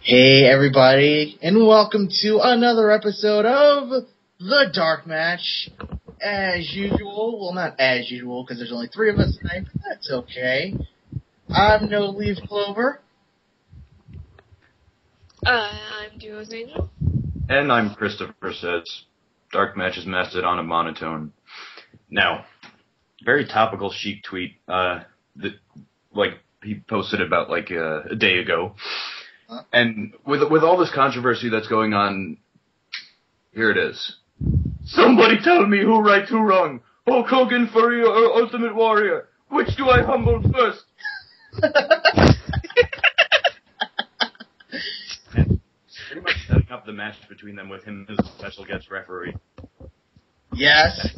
Hey everybody, and welcome to another episode of the DarkMatch. As usual, well not as usual because there's only three of us tonight, but that's okay. I'm No Leaf Clover. I'm Duo's Angel. And I'm Christopher Says. DarkMatch is mastered on a monotone. Now, very topical Sheik tweet, he posted about a day ago. And with all this controversy that's going on, here it is. Somebody tell me who right, who wrong. Hulk Hogan, Furrier, or Ultimate Warrior? Which do I humble first? And pretty much setting up the match between them with him as a special guest referee. Yes.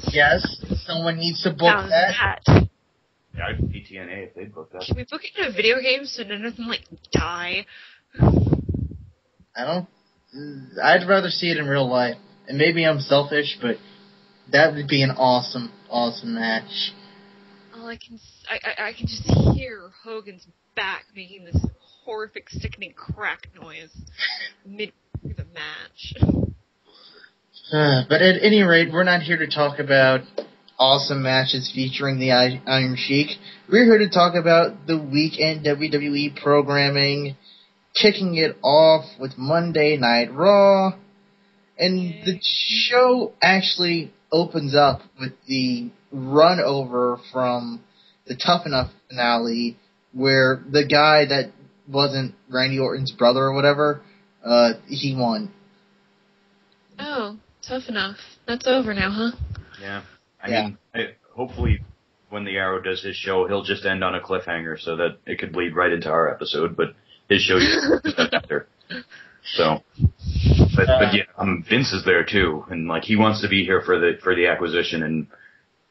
Someone needs to book How's that. Yeah, I'd be TNA if they'd book that. Can we book it in a video game so none of them, die? I'd rather see it in real life. And maybe I'm selfish, but that would be an awesome match. All I can just hear Hogan's back making this horrific, sickening crack noise mid through the match. But at any rate, we're not here to talk about awesome matches featuring the Iron Sheik. We're here to talk about the weekend WWE programming, kicking it off with Monday Night Raw. And the show actually opens up with the run over from the Tough Enough finale, where the guy that wasn't Randy Orton's brother or whatever, he won. Oh, Tough Enough. That's over now, huh? Yeah. I mean, hopefully when the Arrow does his show, he'll just end on a cliffhanger so that it could lead right into our episode, but his show is after. So, but yeah, Vince is there too, and he wants to be here for the acquisition,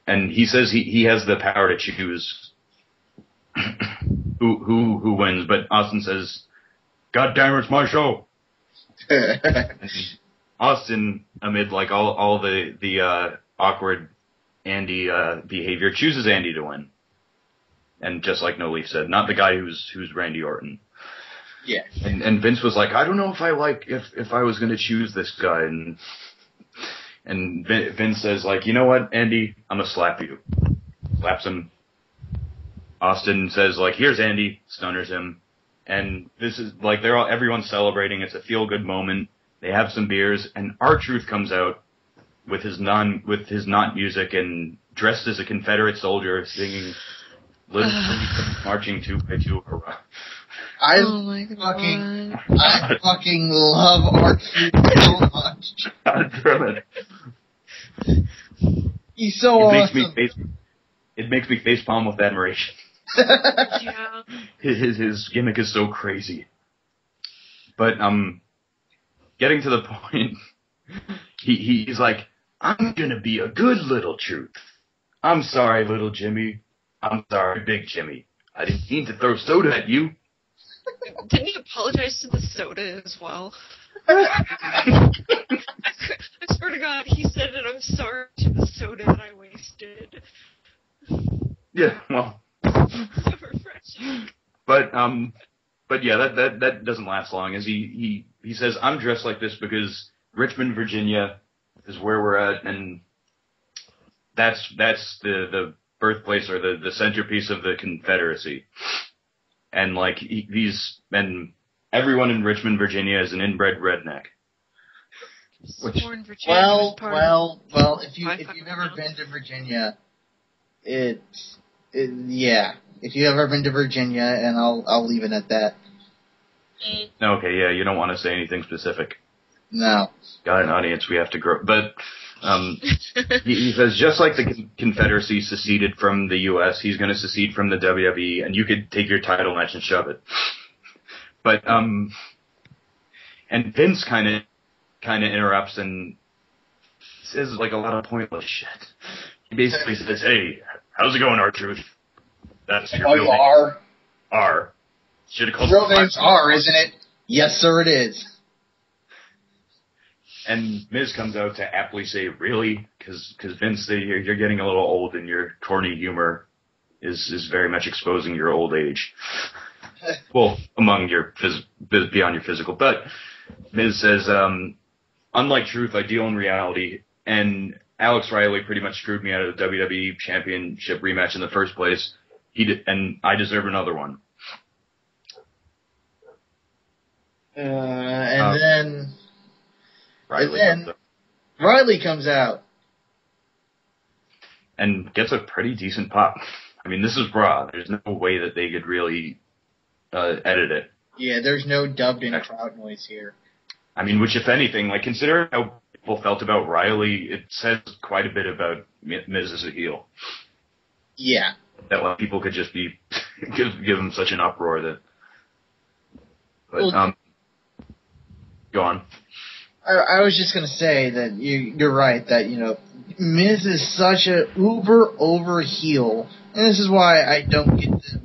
and he says he has the power to choose who wins, but Austin says, "God damn, it's my show." Austin, amid all the awkward Andy behavior, chooses Andy to win, and just like No Leaf said, not the guy who's Randy Orton. Yeah. And Vince was like, I don't know if I was going to choose this guy, and Vince says you know what, Andy, I'm gonna slap you. Slaps him. Austin says here's Andy, stunners him, and this is everyone's celebrating. It's a feel good moment. They have some beers, and R-Truth comes out with his not music and dressed as a Confederate soldier singing "Little Marching 2 by 2 Hurrah." I fucking love R-Truth so much. He's so awesome. It makes me facepalm with admiration. Yeah. His gimmick is so crazy. But getting to the point, he's like, I'm gonna be a good little Truth. I'm sorry, little Jimmy. I'm sorry, big Jimmy. I didn't mean to throw soda at you. Didn't he apologize to the soda as well? I swear to God, he said it. I'm sorry to the soda that I wasted. Yeah, well. So refreshing. But yeah, that doesn't last long. As he says, I'm dressed like this because Richmond, Virginia, is where we're at, and that's the birthplace or the centerpiece of the Confederacy. And and everyone in Richmond, Virginia is an inbred redneck. Well, if you've ever been to Virginia, yeah. If you've ever been to Virginia, and I'll leave it at that. Okay, yeah, you don't want to say anything specific. No. Got an audience, we have to grow. But he says, just like the Confederacy seceded from the U.S., he's going to secede from the WWE, and you could take your title match and shove it. But and Vince kind of interrupts and says a lot of pointless shit. He basically says, "Hey, how's it going, R-Truth? That's your real name. R. Should have called real name's R, isn't it? Yes, sir, it is." And Miz comes out to aptly say, "Really?" Because Vince, you're getting a little old, and your corny humor is very much exposing your old age. Well, among your beyond your physical. But Miz says, unlike Truth, I deal in reality, and Alex Riley pretty much screwed me out of the WWE Championship rematch in the first place. He did, and I deserve another one. Then Riley comes out and gets a pretty decent pop. I mean, this is Raw. There's no way that they could really edit it. Yeah, there's no dubbed-in crowd noise here. I mean, which, if anything, like, considering how people felt about Riley, it says quite a bit about Miz as a heel. Yeah. That like, people could just be give him such an uproar that. But go on. I was just gonna say that you're right that Miz is such a uber over heel, and this is why I don't get the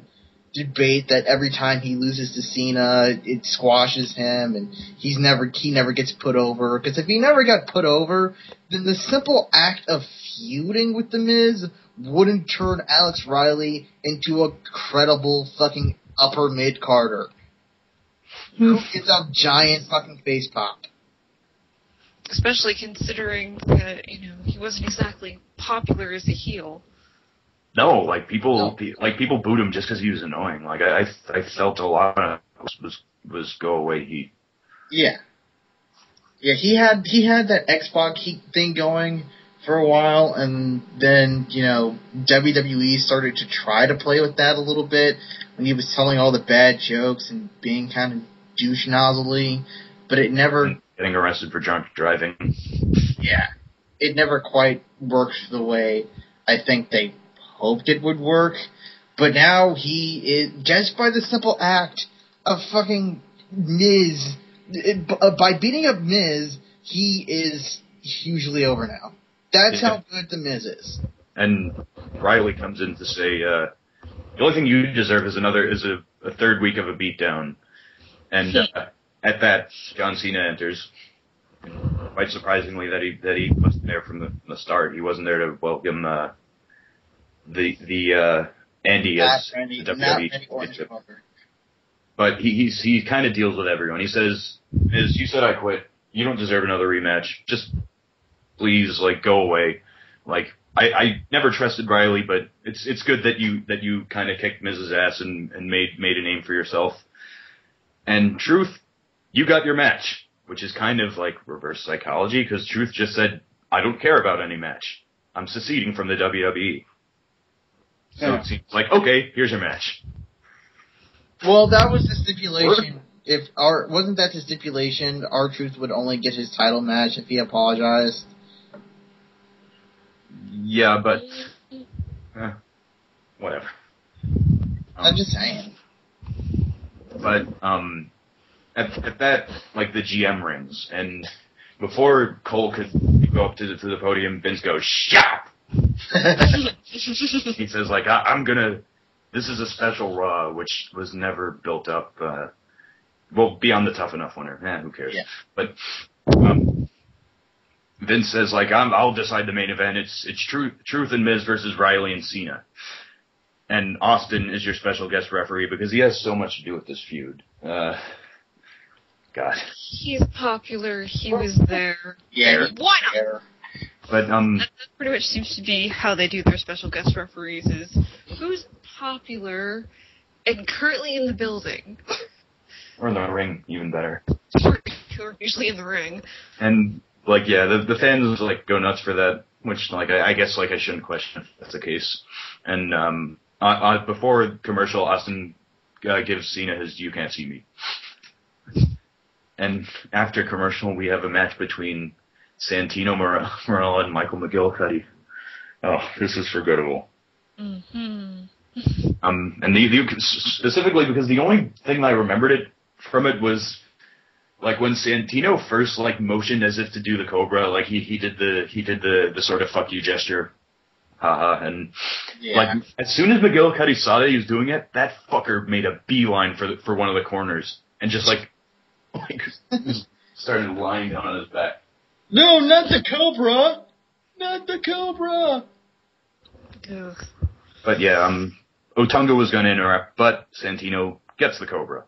debate that every time he loses to Cena, it squashes him, and he never gets put over. Because if he never got put over, then the simple act of feuding with the Miz wouldn't turn Alex Riley into a credible fucking upper mid Carter who gets a giant fucking face pop. Especially considering that, he wasn't exactly popular as a heel. No, like people booed him just because he was annoying. Like I felt a lot of was go away heat. Yeah, he had that Xbox heat thing going for a while, and then WWE started to try to play with that a little bit when he was telling all the bad jokes and being kind of douche nozzly, but it never getting arrested for drunk driving. Yeah, it never quite worked the way I think they hoped it would work, but now he is, just by the simple act of fucking Miz, by beating up Miz, he is hugely over now. That's how good the Miz is. And Riley comes in to say, the only thing you deserve is a third week of a beatdown. And at that, John Cena enters. Quite surprisingly that he wasn't there from the start. He wasn't there to welcome the Andy as the WWE Championship. But he kind of deals with everyone. He says, "Miz, you said I quit. You don't deserve another rematch. Just please, go away. I never trusted Riley, but it's good that you kind of kicked Miz's ass and made a name for yourself. And Truth, you got your match." Which is kind of like reverse psychology, because Truth just said, I don't care about any match. I'm seceding from the WWE. So It seems like, okay, here's your match. Well, that was the stipulation. Wasn't that the stipulation? R-Truth would only get his title match if he apologized? Yeah, but whatever. I'm just saying. But At that, the GM rings, and before Cole could go up to the podium, Vince goes, "Shut!" He says, this is a special Raw, which was never built up, beyond the Tough Enough winner. Who cares? Yeah. But Vince says, I'll decide the main event. It's Truth and Miz versus Riley and Cena. And Austin is your special guest referee because he has so much to do with this feud. God. He's popular. He was there. Yeah. Why not? But that pretty much seems to be how they do their special guest referees: is who's popular and currently in the building, or in the ring, even better. Who are usually in the ring. And the fans go nuts for that, which I guess I shouldn't question if that's the case. And before commercial, Austin gives Cena his "You Can't See Me." And after commercial, we have a match between Santino Marella and Michael McGillicuddy. Oh, this is forgettable. Mm-hmm. And specifically because the only thing I remembered from it was when Santino first motioned as if to do the Cobra, he did the sort of fuck you gesture, haha, and as soon as McGillicuddy saw that he was doing it, that fucker made a beeline for one of the corners and just started lying down on his back. No, not the Cobra! Not the Cobra! But yeah, Otunga was going to interrupt, but Santino gets the Cobra.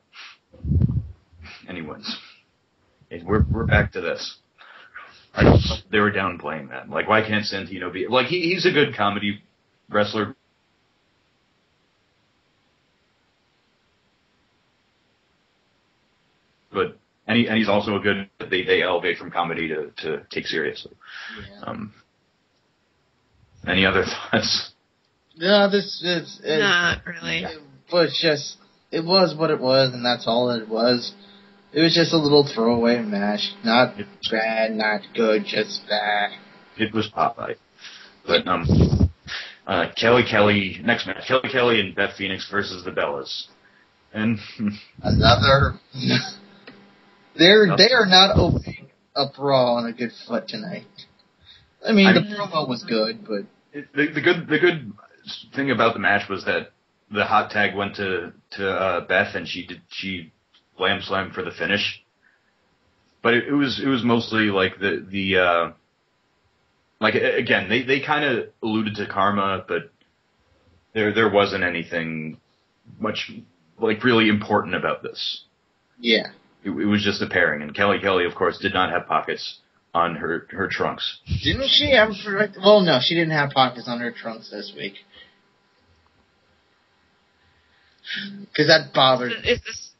And he wins. We're back to this. They were downplaying that. Like, why can't Santino be... Like, he's a good comedy wrestler. But... And he's also a good... They elevate from comedy to take seriously. Yeah. Any other thoughts? No, not really. It was what it was, and that's all it was. It was just a little throwaway match. Not bad, not good, just bad. It was Popeye. But, Kelly, next match, Kelly and Beth Phoenix versus the Bellas. And... Another... They are not opening up Raw on a good foot tonight. I mean, the promo was good, but... The good thing about the match was that the hot tag went to Beth, and she slammed for the finish. But it was mostly like the like, again, they kind of alluded to karma, but there wasn't anything much like really important about this. Yeah. It was just a pairing, and Kelly, of course, did not have pockets on her trunks. Didn't she have... Well, no, she didn't have pockets on her trunks this week. Because that bothered...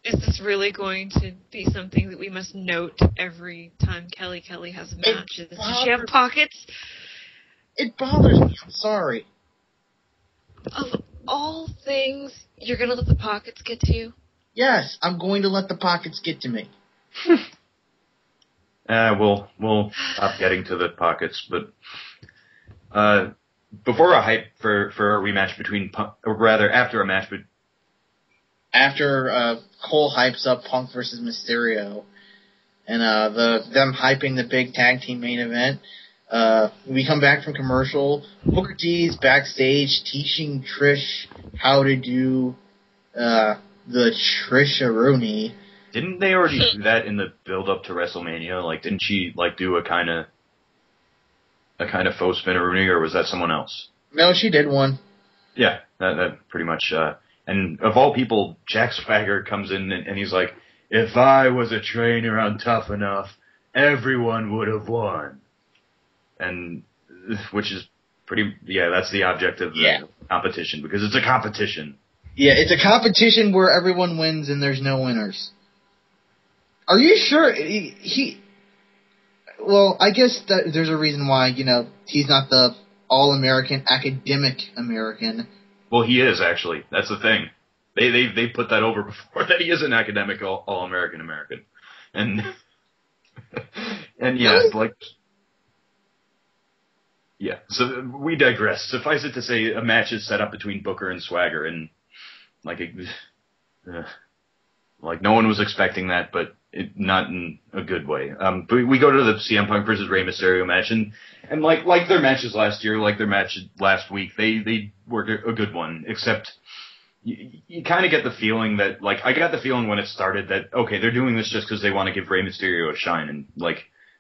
Is this really going to be something that we must note every time Kelly has matches? Does she have pockets? It bothers me. I'm sorry. Of all things, you're going to let the pockets get to you? Yes, I'm going to let the pockets get to me. We'll stop getting to the pockets, but before a hype for a rematch between Punk, or rather after a match, but after Cole hypes up Punk versus Mysterio, and them hyping the big tag team main event, we come back from commercial. Booker T's backstage teaching Trish how to do the Trish-a-rooney. Didn't they already do that in the build-up to WrestleMania? Like, didn't she do a kind of faux spin-a-rooney, or was that someone else? No, she did one. Yeah, that pretty much. And of all people, Jack Swagger comes in and he's like, "If I was a trainer on Tough Enough, everyone would have won." And which is pretty. Yeah, that's the object of the competition, because it's a competition. Yeah, it's a competition where everyone wins and there's no winners. Are you sure well, I guess that there's a reason why, he's not the all-American, academic American. Well, he is, actually. That's the thing. They put that over before, that he is an academic all-American American. And yeah, really? Yeah, so we digress. Suffice it to say, a match is set up between Booker and Swagger, and no one was expecting that, but not in a good way. But we go to the CM Punk versus Rey Mysterio match, and like their matches last year, like their match last week, they were a good one, except you kind of get the feeling that, I got the feeling when it started that, okay, they're doing this just because they want to give Rey Mysterio a shine and,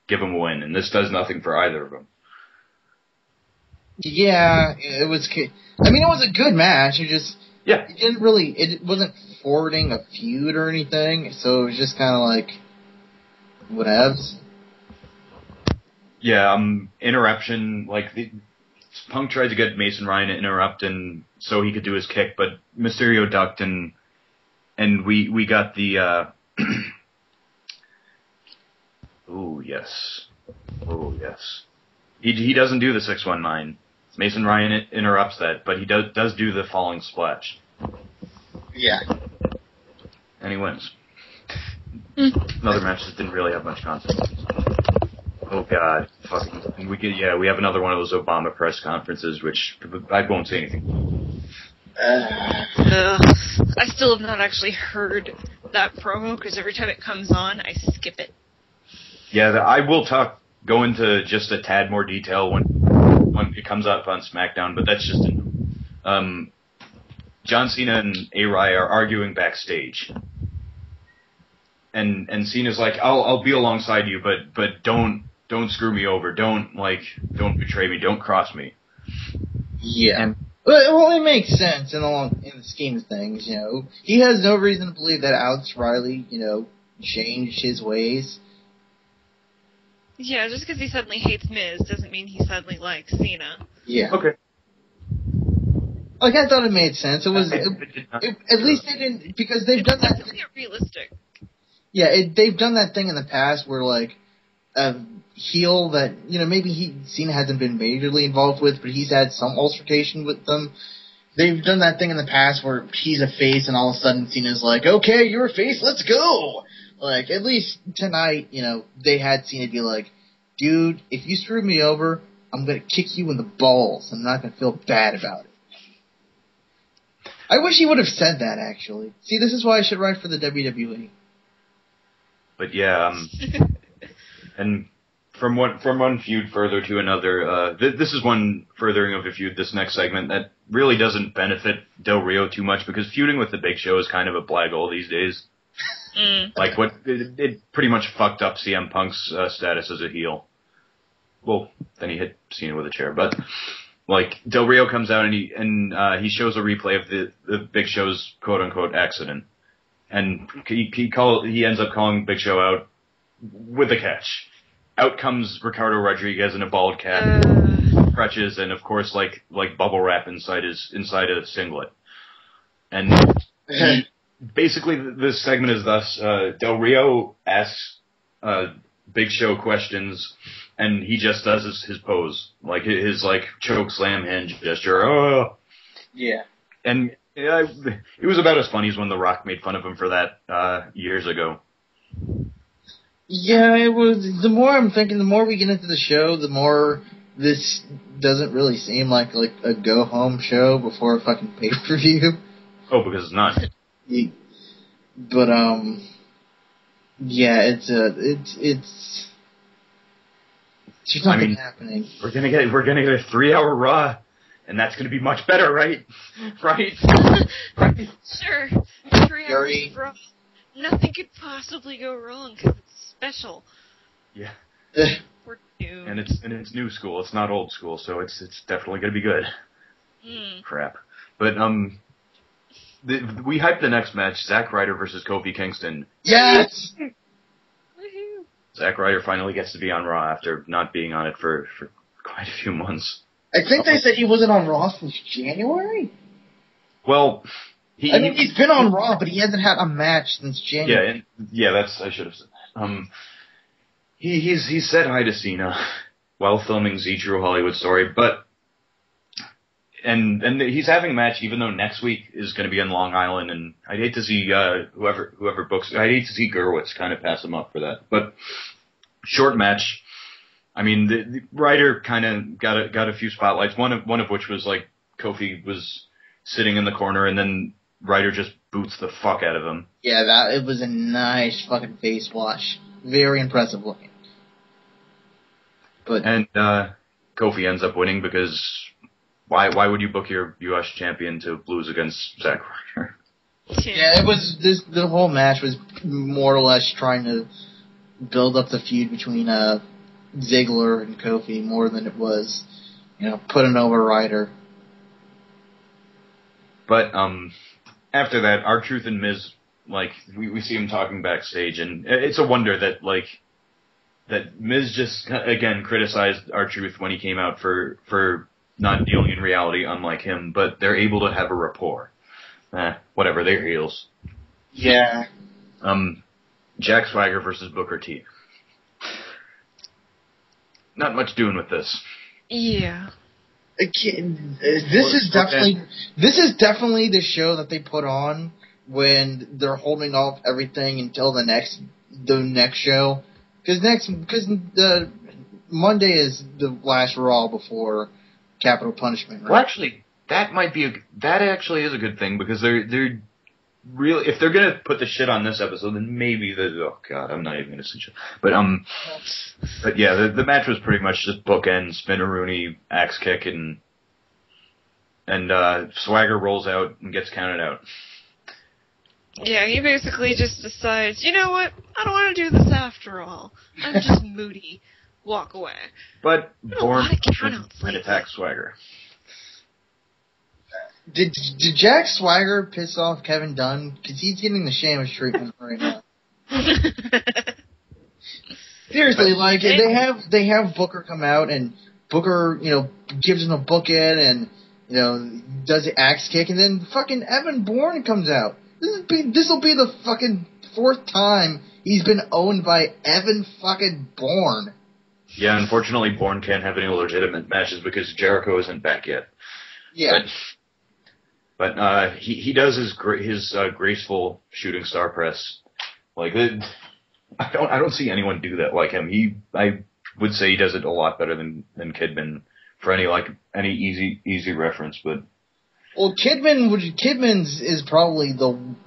give him a win, and this does nothing for either of them. Yeah, it was a good match. It wasn't forwarding a feud or anything, so it was just kind of whatevs. Yeah, interruption, Punk tried to get Mason Ryan to interrupt and so he could do his kick, but Mysterio ducked, and we got the oh yes. He doesn't do the 619. Mason Ryan interrupts that, but he does do the falling splash. Yeah. And he wins. Another match that didn't really have much content. Oh God, we have another one of those Obama press conferences, which I won't say anything. I still have not actually heard that promo, because every time it comes on, I skip it. Yeah, I will go into just a tad more detail when it comes up on SmackDown, but that's just John Cena and A-Rai are arguing backstage. And Cena's like, I'll be alongside you, but don't screw me over. Don't betray me. Don't cross me. Yeah. And Well, it makes sense in the scheme of things. You know, he has no reason to believe that Alex Riley, you know, changed his ways. Yeah, just because he suddenly hates Miz doesn't mean he suddenly likes Cena. Yeah. Okay. Like, I thought it made sense. It was, at least they didn't, because they've done that. It's realistic. Yeah, they've done that thing in the past where, like, a heel that, you know, maybe Cena hasn't been majorly involved with, but he's had some altercation with them. They've done that thing in the past where he's a face and all of a sudden Cena's like, okay, you're a face, let's go! Like, at least tonight, you know, they had Cena be like, dude, if you screw me over, I'm gonna kick you in the balls. I'm not gonna feel bad about it. I wish he would have said that, actually. See, this is why I should write for the WWE. But yeah, and from one feud further to another, this is one furthering of a feud, this next segment, that really doesn't benefit Del Rio too much, because feuding with the Big Show is kind of a blackgull these days. Like, it pretty much fucked up CM Punk's status as a heel. Well, then he hit Cena with a chair, but... Like, Del Rio comes out and he shows a replay of the Big Show's quote-unquote accident. And he ends up calling Big Show out with a catch. Out comes Ricardo Rodriguez in a bald cap, crutches, and of course, like bubble wrap inside a singlet. And basically, this segment is thus, Del Rio asks Big Show questions, and he just does his pose, like his choke slam hand gesture. Oh, yeah. And it was about as funny as when The Rock made fun of him for that years ago. Yeah, it was. The more I'm thinking, the more we get into the show, the more this doesn't really seem like a go home show before a fucking pay per view. Oh, because it's not. But yeah, it's there's nothing happening. We're gonna get a 3-hour Raw, and that's gonna be much better, right? Right? Right? Sure. 3 hours of Raw. Nothing could possibly go wrong because it's special. Yeah. We're new. And it's new school. It's not old school, so it's definitely gonna be good. Crap. But we hyped the next match: Zack Ryder versus Kofi Kingston. Yes. Woohoo! Zack Ryder finally gets to be on Raw after not being on it for quite a few months. I think they said he wasn't on Raw since January. Well, he's been on Raw, but he hasn't had a match since January. Yeah, I should have said that. He said hi to Cena while filming Z True Hollywood Story, but and he's having a match even though next week is going to be in Long Island, and I'd hate to see whoever books. I'd hate to see Gerwitz kind of pass him up for that, but short match. I mean, the Ryder kind of got a few spotlights. One of which was like Kofi was sitting in the corner, and then Ryder just boots the fuck out of him. Yeah, it was a nice fucking face wash. Very impressive looking. And Kofi ends up winning because why would you book your U.S. champion to lose against Zack Ryder? Yeah, it was the whole match was more or less trying to build up the feud between Ziggler and Kofi more than it was, putting over Ryder. But after that, R-Truth and Miz, we see him talking backstage, and it's a wonder that Miz just again criticized R-Truth when he came out for not dealing in reality, unlike him, but they're able to have a rapport. Whatever, they're heels. Yeah. Jack Swagger versus Booker T. Not much doing with this. Yeah. Again, this is definitely the show that they put on when they're holding off everything until the next show. Because Monday is the last Raw before Capital Punishment. Right? Well, actually, that actually is a good thing, because they're really, if they're gonna put the shit on this episode, then maybe oh god, I'm not even gonna say shit. But yeah, the match was pretty much just bookend, spin-a-rooney, axe kick, and Swagger rolls out and gets counted out. Yeah, he basically just decides, you know what, I don't want to do this after all. I'm just moody. Walk away. But Bourne countouts and attack Swagger. Did Jack Swagger piss off Kevin Dunn? Because he's getting the Sheamus treatment right now. Seriously, like they have Booker come out and Booker, gives him a bookend and does the axe kick, and then fucking Evan Bourne comes out. This will be the fucking 4th time he's been owned by Evan fucking Bourne. Yeah, unfortunately, Bourne can't have any legitimate matches because Jericho isn't back yet. Yeah. But he does his graceful shooting star press. Like I don't see anyone do that like him. I would say he does it a lot better than Kidman for any easy reference. But well, Kidman's is probably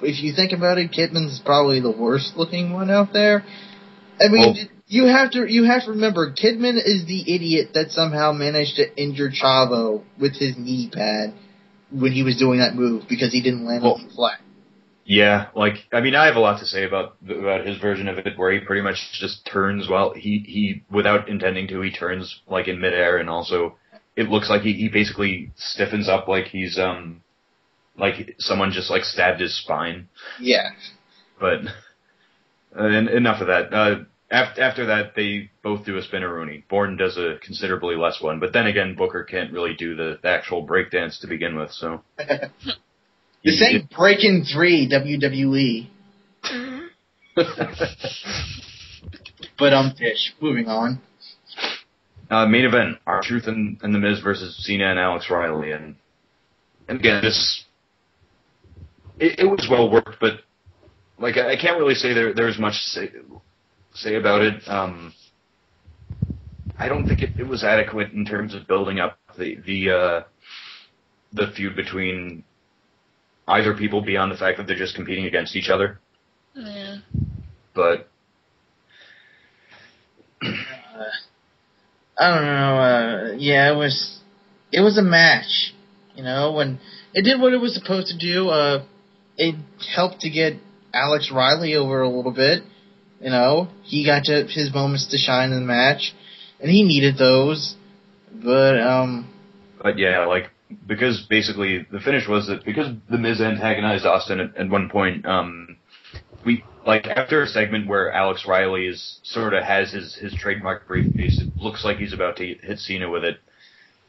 if you think about it, Kidman's probably the worst looking one out there. I mean, you have to remember, Kidman is the idiot that somehow managed to injure Chavo with his knee pad when he was doing that move because he didn't land on the flat. Yeah, I have a lot to say about his version of it, where he pretty much just turns while he without intending to, he turns in midair, and also it looks like he basically stiffens up like he's like someone just stabbed his spine. Yeah. But enough of that. After that, they both do a spinneroonie. Bourne does a considerably less one, but then again, Booker can't really do the actual breakdance to begin with, so. This ain't Breaking 3 WWE. But Fish. Moving on. Main event: R-Truth and The Miz versus Cena and Alex Riley, and again, it was well worked, but I can't really say there was much to say about it. I don't think it was adequate in terms of building up the feud between either people beyond the fact that they're just competing against each other. Yeah. But I don't know. Yeah, it was a match. When it did what it was supposed to do. It helped to get Alex Riley over a little bit. He got his moments to shine in the match, and he needed those. But yeah, because basically the finish was that because The Miz antagonized Austin at one point, we after a segment where Alex Riley has his trademark briefcase, it looks like he's about to hit Cena with it,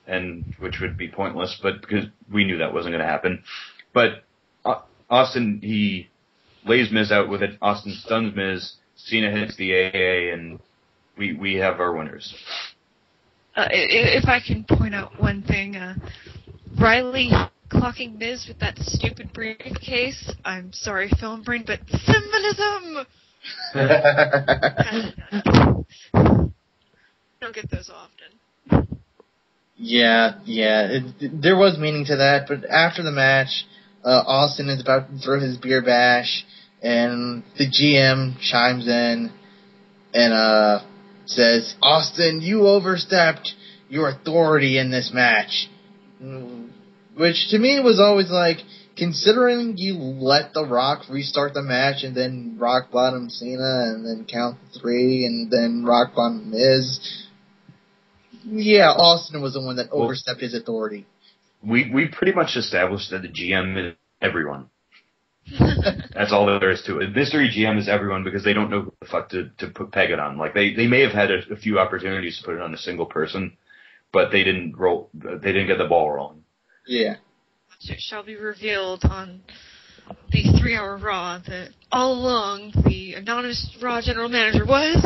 and which would be pointless, but because we knew that wasn't going to happen. But Austin, he lays Miz out with it. Austin stuns Miz. Cena hits the AA, and we have our winners. If I can point out one thing, Riley clocking Miz with that stupid briefcase. I'm sorry, film brain, but symbolism! Don't get those often. Yeah. There was meaning to that, but after the match, Austin is about to throw his beer bash, and the GM chimes in and says, "Austin, you overstepped your authority in this match." Which to me was always considering you let The Rock restart the match and then rock bottom Cena and then count 3 and then rock bottom Miz. Yeah, Austin was the one that overstepped his authority. We pretty much established that the GM is everyone. That's all there is to it. Mystery GM is everyone because they don't know who the fuck to peg it on. They may have had a few opportunities to put it on a single person, but they didn't get the ball rolling. Yeah. It shall be revealed on the 3-hour Raw that all along the anonymous Raw general manager was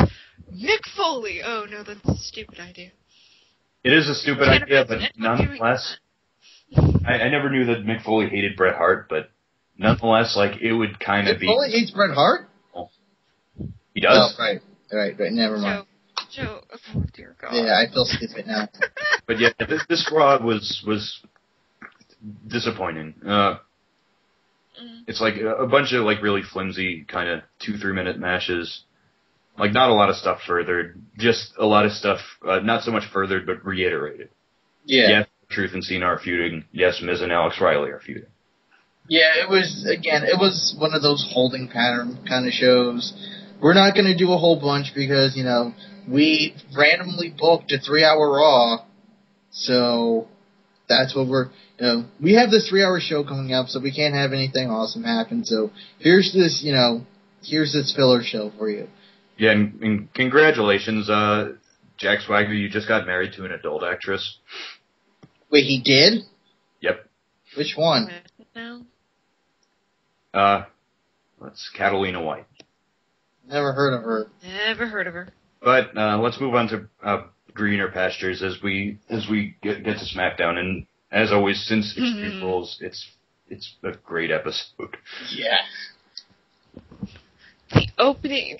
Mick Foley. Oh no, that's a stupid idea. It is a stupid idea, but nonetheless, I never knew that Mick Foley hated Bret Hart, but nonetheless, it would kind of be... Mick Foley hates Bret Hart? Oh. He does? Oh, right, never mind. Joe, oh dear God. Yeah, I feel stupid now. But yeah, this Raw was disappointing. It's a bunch of really flimsy kind of 2-3 minute matches. Not a lot of stuff furthered, just a lot of stuff not so much furthered but reiterated. Yeah. Yes, Truth and Cena are feuding. Yes, Miz and Alex Riley are feuding. Yeah, it was one of those holding pattern kind of shows. We're not going to do a whole bunch because, we randomly booked a 3-hour Raw, so that's what we have this 3-hour show coming up, so we can't have anything awesome happen. So here's this, here's this filler show for you. Yeah, and congratulations, Jack Swagger. You just got married to an adult actress. Wait, he did? Yep. Which one? No. That's Catalina White. Never heard of her. Never heard of her. But let's move on to greener pastures as we get to SmackDown. And as always, since Extreme Rules, it's a great episode. Yeah. The opening,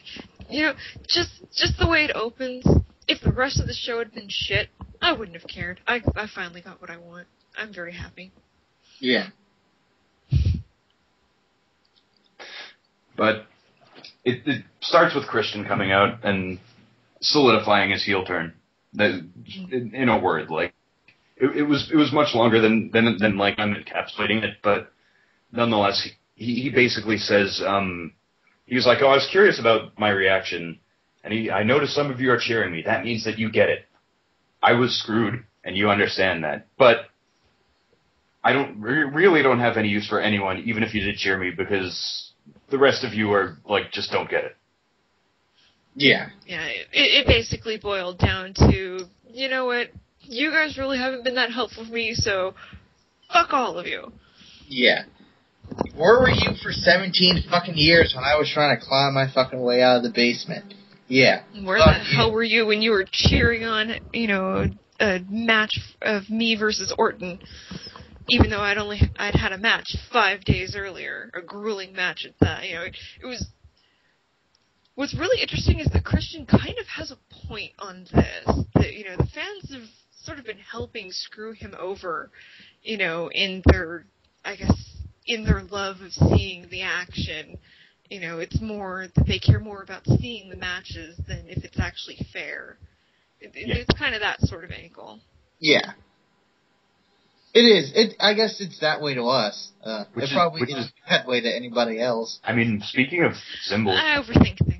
just the way it opens. If the rest of the show had been shit, I wouldn't have cared. I finally got what I want. I'm very happy. Yeah. But it starts with Christian coming out and solidifying his heel turn. In a word, like it was much longer than like I'm encapsulating it, but nonetheless, he basically says he was like, "Oh, I was curious about my reaction, and I noticed some of you are cheering me. That means that you get it. I was screwed, and you understand that, but I really don't have any use for anyone, even if you did cheer me, because the rest of you are like just don't get it." Yeah. Yeah, it basically boiled down to, you know what, you guys really haven't been that helpful for me, so fuck all of you. Yeah. Where were you for 17 fucking years when I was trying to climb my fucking way out of the basement? Yeah. Where the hell were you when you were cheering on, a match of me versus Orton, even though I'd had a match 5 days earlier, a grueling match at that. It was. What's really interesting is that Christian kind of has a point on this. That the fans have sort of been helping screw him over, in their love of seeing the action. It's more that they care more about seeing the matches than if it's actually fair. It's kind of that sort of angle. Yeah. It is. I guess it's that way to us. It probably isn't that way to anybody else. I mean, speaking of symbols, I overthink things.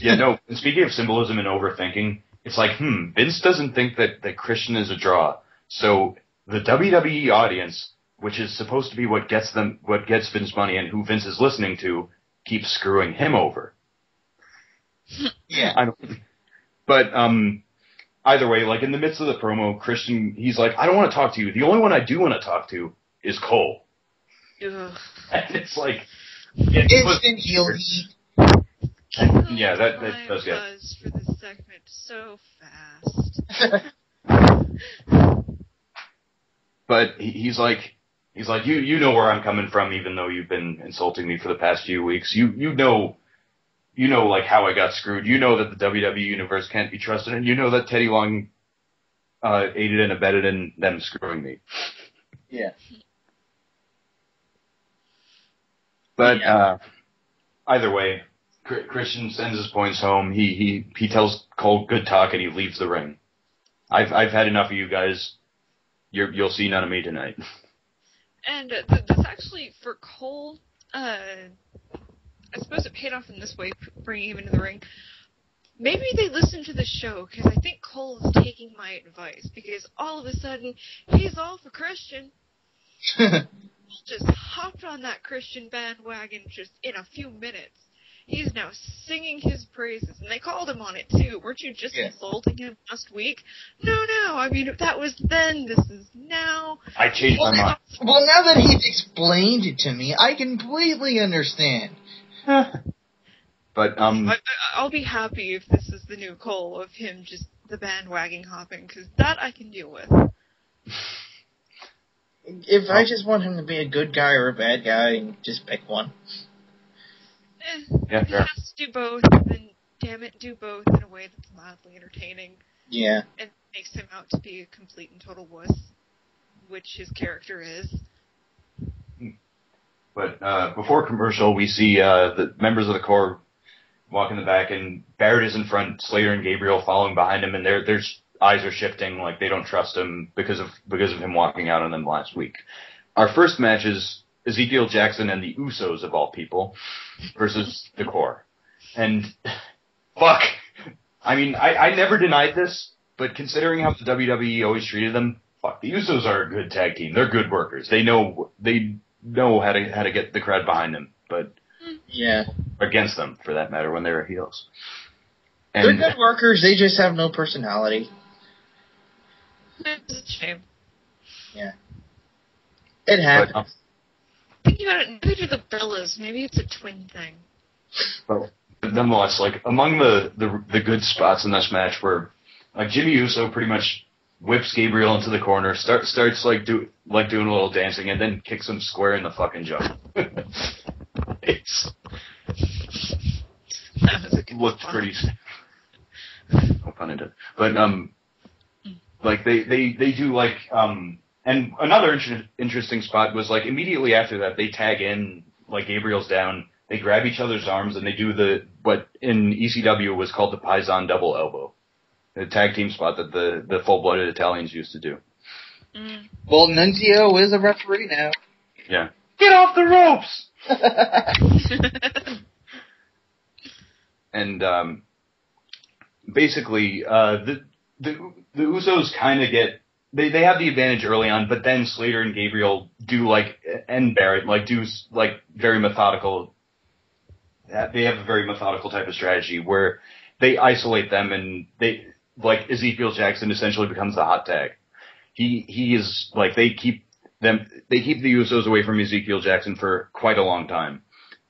Yeah, no. And speaking of symbolism and overthinking, it's like, Vince doesn't think that Christian is a draw. So the WWE audience, which is supposed to be what gets Vince money and who Vince is listening to, keeps screwing him over. Yeah. But either way, like in the midst of the promo, Christian, he's like, I don't want to talk to you. The only one I do want to talk to is Cole. Ugh. And it's like instant heel heat. Yeah, that does get buzz for this segment so fast. But he's like, you know where I'm coming from, even though you've been insulting me for the past few weeks. You know like how I got screwed. You know that the WWE universe can't be trusted, and you know that Teddy Long aided and abetted in them screwing me. Yeah. But either way, Christian sends his points home. He tells Cole good talk, and he leaves the ring. I've had enough of you guys. You'll see none of me tonight. And this actually, for Cole, I suppose it paid off in this way, bringing him into the ring. Maybe they listened to the show, because I think Cole is taking my advice, because all of a sudden, he's all for Christian. Just hopped on that Christian bandwagon just in a few minutes. He's now singing his praises, and they called him on it too. Weren't you just insulting him last week? No, I mean, if that was then, this is now. I changed my mind. Well, now that he's explained it to me, I completely understand. But I'll be happy if this is the new Cole of him just the bandwagon hopping, because that I can deal with. If I just want him to be a good guy or a bad guy, just pick one. If he has to do both, then damn it, do both in a way that's mildly entertaining. Yeah. And makes him out to be a complete and total wuss, which his character is. But before commercial, we see the members of the Corps walk in the back, and Barrett is in front, Slater and Gabriel following behind him, and their eyes are shifting, like they don't trust him because of him walking out on them last week. Our first match is Ezekiel Jackson and the Usos, of all people, versus the Corps. And, fuck. I mean, I never denied this, but considering how the WWE always treated them, fuck, the Usos are a good tag team. They're good workers. They know how to get the crowd behind them, but yeah, against them for that matter when they're heels. And they're good workers. They just have no personality. It's a shame. Yeah, it happens. Thinking about it, maybe they're the Bellas. Maybe it's a twin thing. But nonetheless, like among the good spots in this match were like Jimmy Uso pretty much whips Gabriel into the corner, starts doing a little dancing, and then kicks him square in the fucking jaw. It looked pretty. No pun intended. But like they do like and another interesting spot was like immediately after that they tag in like Gabriel's down, they grab each other's arms and they do what in ECW was called the Paisan double elbow. The tag team spot that the full-blooded Italians used to do. Well, Nunzio is a referee now. Yeah. Get off the ropes! And basically, the Usos kind of get they have the advantage early on, but then Slater and Gabriel and Barrett do very methodical. They have a very methodical type of strategy where they isolate them and Ezekiel Jackson essentially becomes the hot tag. He is they keep the Usos away from Ezekiel Jackson for quite a long time.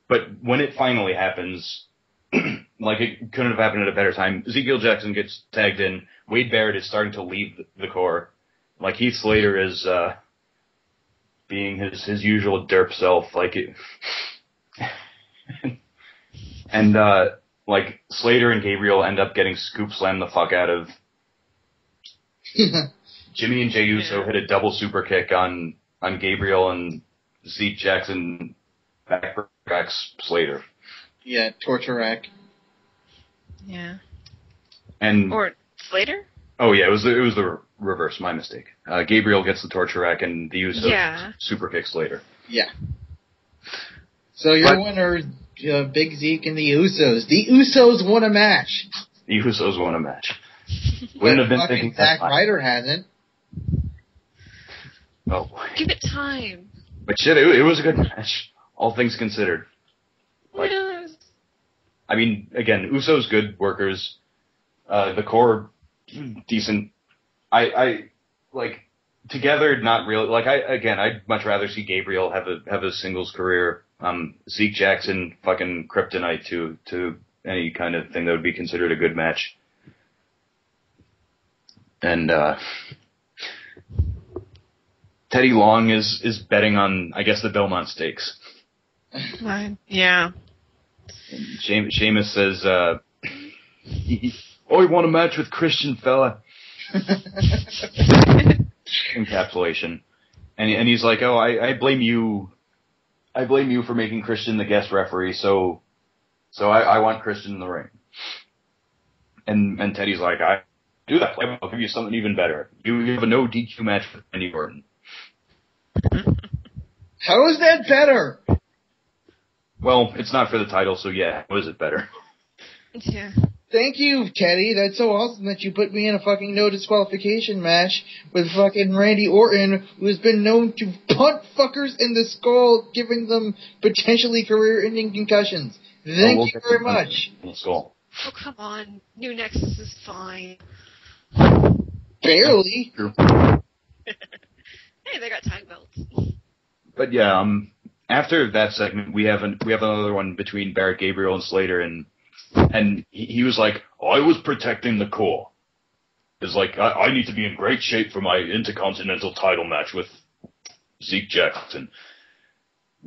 But when it finally happens, it couldn't have happened at a better time. Ezekiel Jackson gets tagged in. Wade Barrett is starting to leave the core. Heath Slater is being his usual derp self. And Slater and Gabriel end up getting scoop slammed the fuck out of. Jimmy and Jey Uso hit a double super kick on Gabriel, and Zeke Jackson backtracks Slater. Yeah, torture rack. Yeah. Or Slater? Oh yeah, it was the reverse. My mistake. Gabriel gets the torture rack, and the Usos super kick Slater. Yeah. So your winner, Big Zeke and the Usos. The Usos won a match. The Usos won a match. Wouldn't have been thinking Zack Ryder hasn't. Oh boy. Give it time. But shit, it was a good match, all things considered. Yes. I mean, again, Usos good workers. The core decent. I together not really. I'd much rather see Gabriel have a singles career. Zeke Jackson fucking kryptonite to any kind of thing that would be considered a good match. And Teddy Long is betting on, I guess, the Belmont Stakes. Yeah. Sheamus says, he won a match with Christian fella. Encapsulation. And he's like, oh, I blame you. I blame you for making Christian the guest referee, so I want Christian in the ring. And Teddy's like, I do that. I'll give you something even better. You have a no DQ match with Randy Orton. How is that better? Well, it's not for the title, so yeah, how is it better? Yeah. Thank you, Teddy. That's so awesome that you put me in a fucking no disqualification match with fucking Randy Orton, who has been known to punt fuckers in the skull, giving them potentially career-ending concussions. Thank you very much. Skull. Oh, come on. New Nexus is fine. Barely. Hey, they got tag belts. But yeah, after that segment, we have another one between Barrett, Gabriel, and Slater, and he was like, I was protecting the core. It's like, I need to be in great shape for my Intercontinental title match with Zeke Jackson.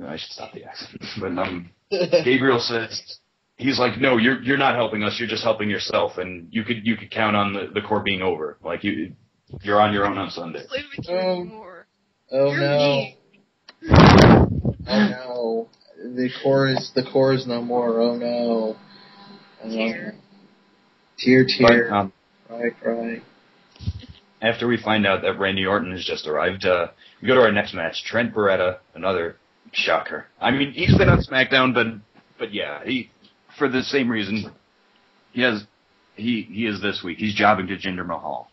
I should stop the accent. But Gabriel says, he's like, no, you're not helping us, you're just helping yourself, and you could count on the core being over. Like, you're on your own on Sunday. Oh You're no. me. Oh no. The core is no more. Oh no. Tear. Tear. Cry. After we find out that Randy Orton has just arrived, we go to our next match. Trent Beretta, another shocker. I mean, he's been on SmackDown, but yeah, for the same reason, he is this week. He's jobbing to Jinder Mahal.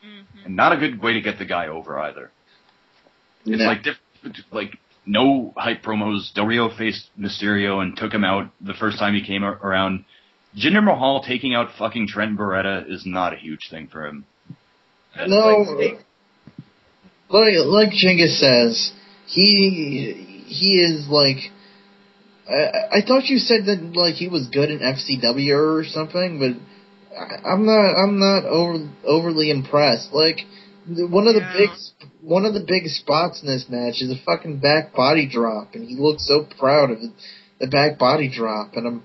Mm-hmm. And not a good way to get the guy over either. It's No. like no hype promos. Del Rio faced Mysterio and took him out the first time he came around. Jinder Mahal taking out fucking Trent Beretta is not a huge thing for him. No, like Genghis says, he is like. I thought you said that like he was good in FCW or something, but I'm not overly impressed. Like one of the big spots in this match is a fucking back body drop, and he looks so proud of the back body drop, and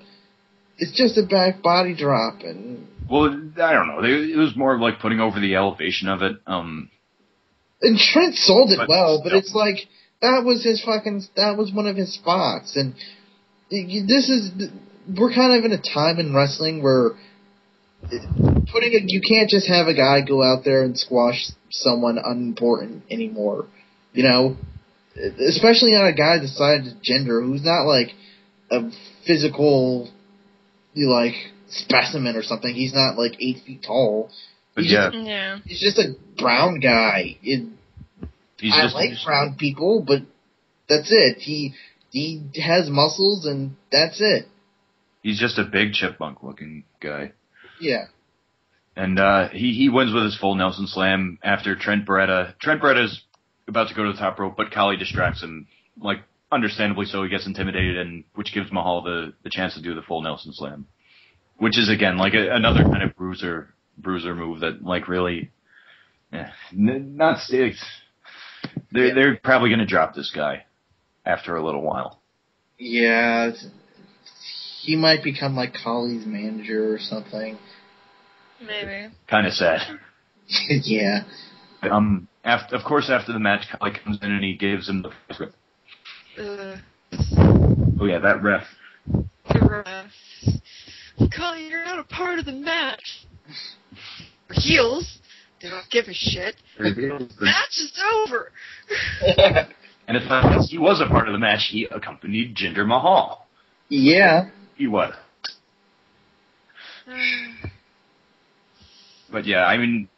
it's just a back body drop, and. Well, I don't know. It was more like putting over the elevation of it. And Trent sold it well, but still. it's like that was one of his spots, and we're kind of in a time in wrestling where you can't just have a guy go out there and squash someone unimportant anymore, you know, especially not a guy the size of Jinder who's not like a physical like specimen or something. He's not like 8 feet tall. He's just a brown guy. I like brown people, but that's it. He has muscles, and that's it. He's just a big chipmunk-looking guy. Yeah. And he wins with his full Nelson Slam after Trent Beretta's about to go to the top rope, but Khali distracts him. Like, understandably so, he gets intimidated, and which gives Mahal the chance to do the full Nelson Slam. Which is, again, like another kind of bruiser move that, like, really... not sticks. They're probably going to drop this guy after a little while. Yeah, he might become like Khali's manager or something. Maybe. Kind of sad. Yeah. Of course, after the match, Khali comes in and he gives him the script. Oh yeah, that ref. The ref. Khali, you're not a part of the match. Heels. They don't give a shit. Match is over. And it's not because he was a part of the match. He accompanied Jinder Mahal. Yeah. He was. But yeah, I mean,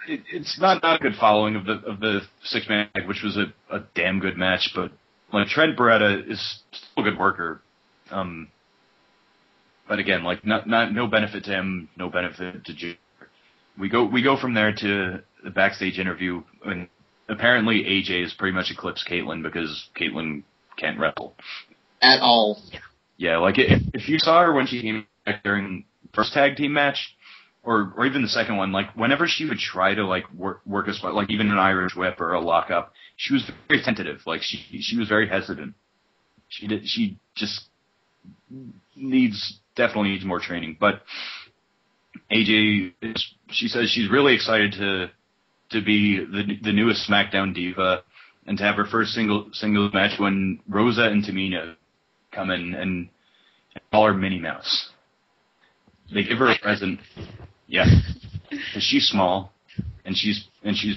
it's not a good following of the 6-man tag, which was a damn good match. But like Trent Beretta is still a good worker. But again, like no benefit to him, no benefit to Jinder. We go from there to the backstage interview, and apparently AJ has pretty much eclipsed Caitlyn because Caitlyn can't wrestle at all. Yeah, like if you saw her when she came back during the first tag team match, or even the second one, like whenever she would try to like work a spot, like even an Irish whip or a lockup, she was very tentative. Like she was very hesitant. She just definitely needs more training, but. AJ, she says she's really excited to be the newest SmackDown diva and to have her first singles match when Rosa and Tamina come in and call her Minnie Mouse. They give her a present, yeah, because she's small and she's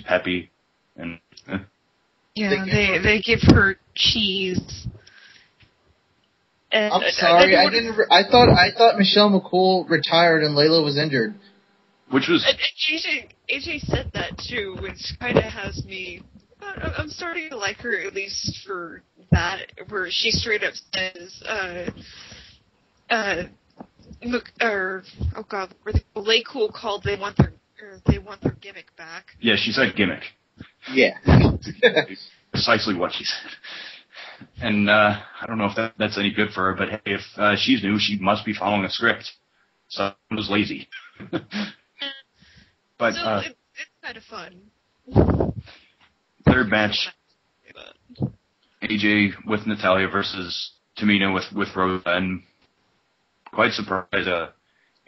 peppy and yeah, they give her cheese. And I'm sorry, I thought Michelle McCool retired and Layla was injured. Which was AJ said that too, which kind of has me. I'm starting to like her at least for that, where she straight up says, Lay Cool called. They want their gimmick back. Yeah, she said gimmick. Yeah, precisely what she said. And I don't know if that's any good for her, but hey, if she's new, she must be following a script. So it was lazy. But so it's kind of fun. Third match, AJ with Natalya versus Tamina with Rosa, and quite surprised,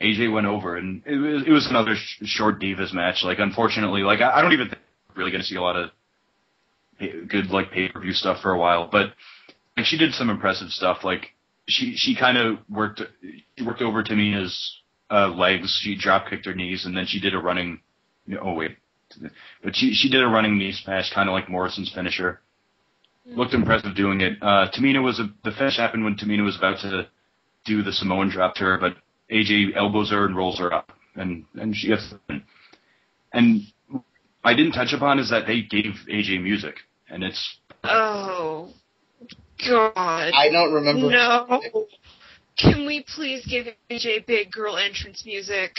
AJ went over, and it was another short Divas match. Like unfortunately, like I don't even think we're really going to see a lot of good like pay-per-view stuff for a while, but like she did some impressive stuff. Like she kind of worked over Tamina's legs. She drop kicked her knees, and then she did a running. But she did a running knee smash, kind of like Morrison's finisher. Looked impressive doing it. The finish happened when Tamina was about to do the Samoan drop to her, but AJ elbows her and rolls her up, and she gets the win. And I didn't touch upon is that they gave AJ music, and it's... Oh, God. I don't remember. No. Can we please give AJ big girl entrance music?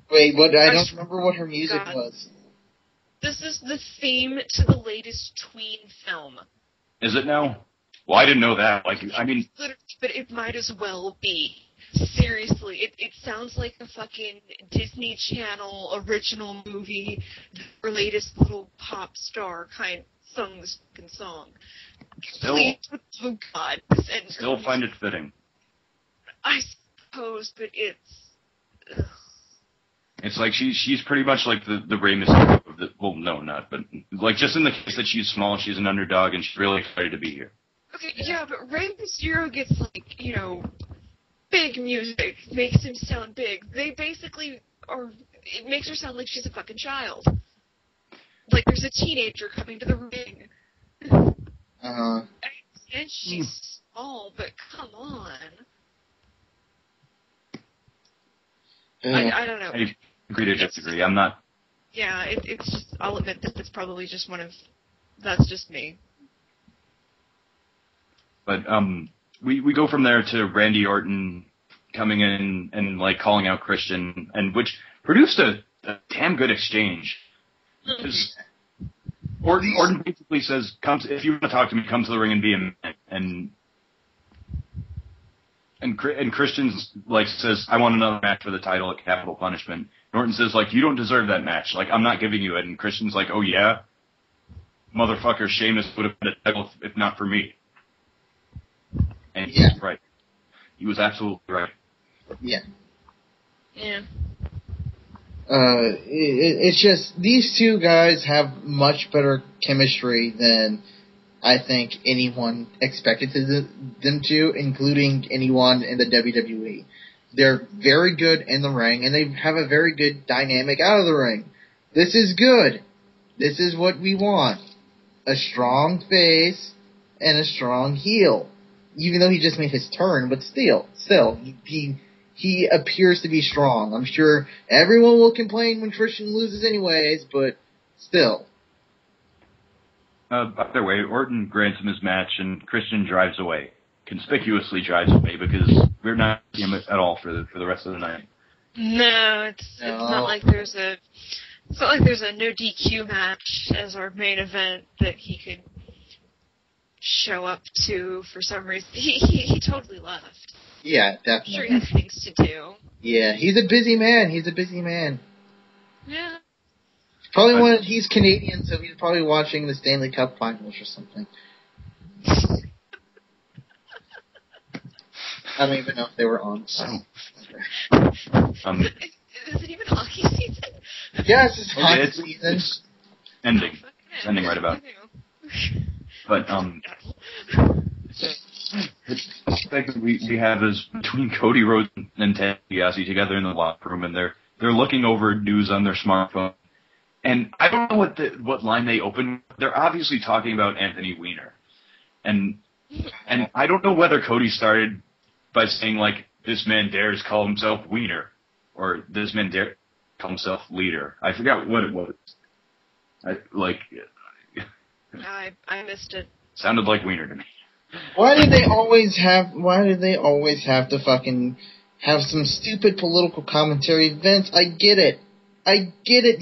Wait, what? I don't remember what her music was. This is the theme to the latest tween film. Is it now? Well, I didn't know that. Like, I mean... But it might as well be. Seriously, it sounds like a fucking Disney Channel original movie, the latest little pop star kind sung this fucking song. Please, oh God. Still find it fitting. I suppose, but it's... Ugh. It's like she's pretty much like the Rey Mysterio of the... Well, no, not, but like just in the case that she's small, she's an underdog, and she's really excited to be here. Okay, yeah, but Rey Mysterio gets, like, you know, big music, makes him sound big. They basically are... It makes her sound like she's a fucking child. Like there's a teenager coming to the ring. Uh-huh. And she's small, but come on. I don't know. I agree to disagree. I'm not... Yeah, it's just... I'll admit that it's probably just one of... That's just me. But we go from there to Randy Orton coming in and like calling out Christian, and which produced a damn good exchange. Because Orton basically says, if you want to talk to me, come to the ring and be a man. And Christian's like says, I want another match for the title at Capital Punishment. And Orton says, like, you don't deserve that match. Like, I'm not giving you it. And Christian's like, oh yeah? Motherfucker, Sheamus would have been a title if not for me. And he was right. He was absolutely right. Yeah. Yeah. It's just, these two guys have much better chemistry than I think anyone expected them to, including anyone in the WWE. They're very good in the ring, and they have a very good dynamic out of the ring. This is good. This is what we want. A strong face and a strong heel. Even though he just made his turn, but still, he appears to be strong. I'm sure everyone will complain when Christian loses anyways, but still. Either way, Orton grants him his match, and Christian drives away. Conspicuously drives away, because we're not seeing him at all for the rest of the night. No, it's not like there's a no DQ match as our main event that he could show up to for some reason. He totally left. Yeah, definitely. I'm sure he has things to do. Yeah, he's a busy man. Yeah. Probably he's Canadian, so he's probably watching the Stanley Cup Finals or something. I don't even know if they were on. So. Is it even hockey season? Yes, it's hockey season. It's ending. It's ending right about. But the fact that we have is between Cody Rhodes and Ted DiBiase together in the locker room, and they're looking over news on their smartphone. And I don't know what line they open. They're obviously talking about Anthony Weiner, and I don't know whether Cody started by saying like, this man dares call himself Weiner, or this man dares call himself leader. I forgot what it was. I missed it. Sounded like Weiner to me. Why did they always have to fucking have some stupid political commentary? Vince, I get it,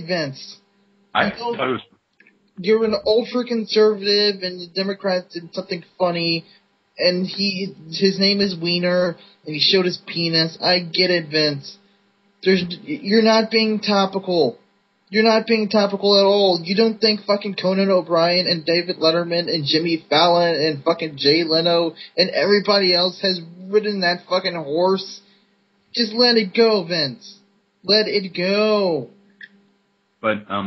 Vince. I thought it was... You're an ultra-conservative, and the Democrats did something funny, and his name is Wiener, and he showed his penis. I get it, Vince. You're not being topical. You're not being topical at all. You don't think fucking Conan O'Brien and David Letterman and Jimmy Fallon and fucking Jay Leno and everybody else has ridden that fucking horse? Just let it go, Vince. Let it go. But, I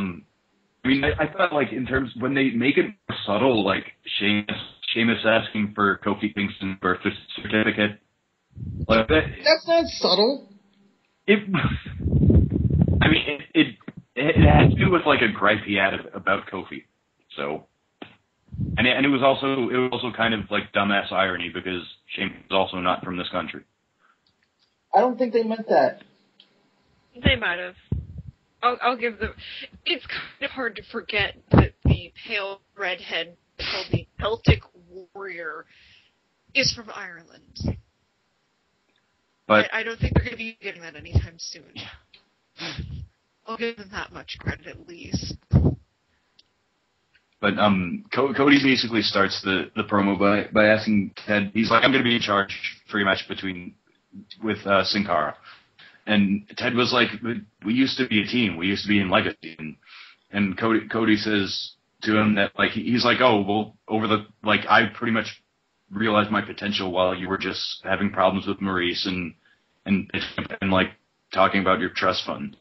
mean, I thought, like, in terms, when they make it subtle, like, Sheamus asking for Kofi Kingston's birth certificate, like, that's not subtle. It has to do with, like, a gripe he had about Kofi, so, and it was also kind of, like, dumbass irony, because Sheamus is also not from this country. I don't think they meant that. They might have. I'll give them. It's kind of hard to forget that the pale redhead called the Celtic Warrior is from Ireland. But I don't think they're going to be getting that anytime soon. I'll give them that much credit at least. But Cody basically starts the promo by asking Ted. He's like, "I'm going to be in charge for your match with Sin Cara." And Ted was like, "We used to be a team. We used to be in Legacy." And Cody says to him that like he's like, "Oh well, I pretty much realized my potential while you were just having problems with Maurice and like talking about your trust fund."